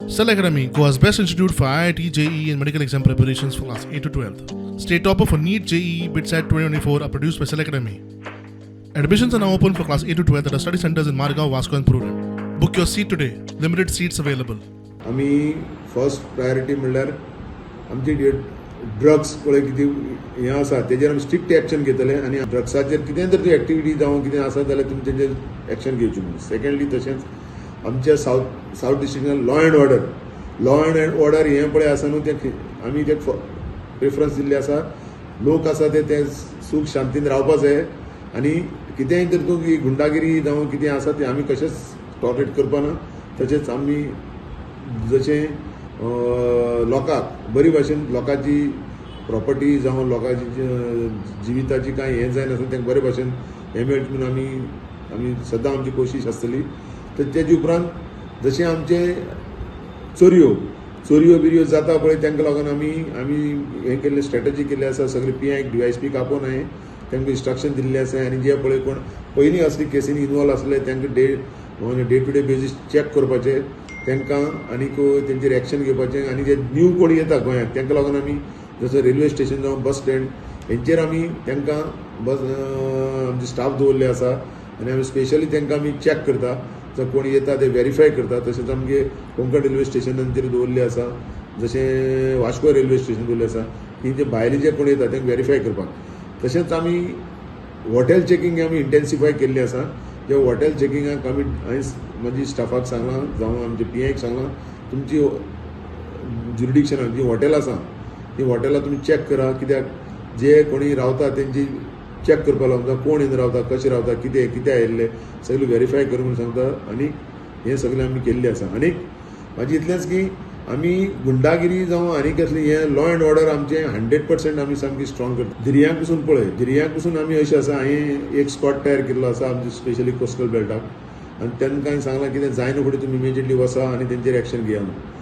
Cell Academy, Goa's best institute for IIT, JEE, and medical exam preparations for class 8 to 12th. State topper for NEET, JEE, BITSAT 2024 are produced by Cell Academy. Admissions are now open for class 8 to 12th at our study centers in Margao, Vasco, and Purun. Book your seat today. Limited seats available. आमी first priority म्हणल्यार आमची drugs पळय कितें हें आसा तेजेर आमी strict action घेतले आनी ड्रग्साचेर कितेंय जर ती एक्टिविटी जावं कितें आसा जाल्यार तुमी तेजेर एक्शन घेवची म्हणून. सेकंडली तशेंच आमच्या सावथ डिस्ट्रिक्टान लॉ अँड ऑर्डर हें पळय आसा न्हू तें आमी तें प्रिफरन्स दिल्ली आसा. लोक आसा ते सूख शांतीन रावपा जाय आनी कितेंय तर तूं गुंडागिरी जावं कितें आसा तें आमी कशेंच टॉलरेट करपा ना. तशेंच आमी जशें लोकांक बरी भाशेन लोकांची प्रॉपर्टी जावं लोकांची जिविताची कांय हें जायनासतना तांकां बरे भाशेन हें मेळटा म्हणून आमी सदां आमची कोशिश आसतली. तर तेजे उपरांत जशें आमचे चोरयो बिरयो जाता पळय तांकां लागून आमी हें केल्लें स्ट्रॅटजी केल्ली आसा. सगळे पियांक DYSP कापोवन हांवें तांकां इंस्ट्रक्शन दिल्लें आसा आनी जे पळय कोण पयलीं असली केसीन इनवॉल्व आसले तांकां day to day basis check करपाचें तांकां आनीक तेंचेर एक्शन घेवपाचें आनी जे न्यू कोण येता गोंयांत तांकां लागून आमी जसो रेल्वे स्टेशन जावं बस स्टँड हेंचेर आमी तांकां आमचे स्टाफ दवरले आसा आनी आमी स्पेशली तांकां आमी चॅक करता. जर कोण येता ते व्हेरीफाय करता. तशेंच आमगे कोंकण रेल्वे स्टेशनांचेर दवरले आसा, जशें वास्को रेल्वे स्टेशन दवरलें आसा की जे भायले जे कोण येता तांकां व्हेरीफाय करपाक. तशेंच आमी हॉटेल चॅकींग आमी इंटेन्सिफाय केल्ली आसा. जे हॉटेल चॅकिंगाक आमी हांवें म्हाजी स्टाफाक सांगलां जावं आमच्या PAक सांगलां तुमची ज्युरिडिक्शनाक जी हॉटेल आसा ती हॉटेलां तुमी चॅक करा. कित्याक जे कोणी रावता तेंची चॅक करपा लागून कोण येवन रावता, कशें रावता, कितें आयिल्ले सगळें व्हेरीफाय कर म्हणून सांगता आनी हें सगळें आमी केल्लें आसा. आनीक म्हाजें इतलेंच की आमी गुंडागिरी जावं आनी कसलें हें लॉ अँड ऑर्डर आमचें 100% आमी सामकी स्ट्रॉंग करता. दर्यांक पसून आमी अशें आसा हांवें एक स्क्वॉड तयार केल्लो आसा आमचे स्पेशली कोस्टल बेल्टाक आनी तांकां सांगलां कितें जायना फुडें तुमी इमिजिएटली वसा आनी तेंचेर एक्शन घेया म्हणून.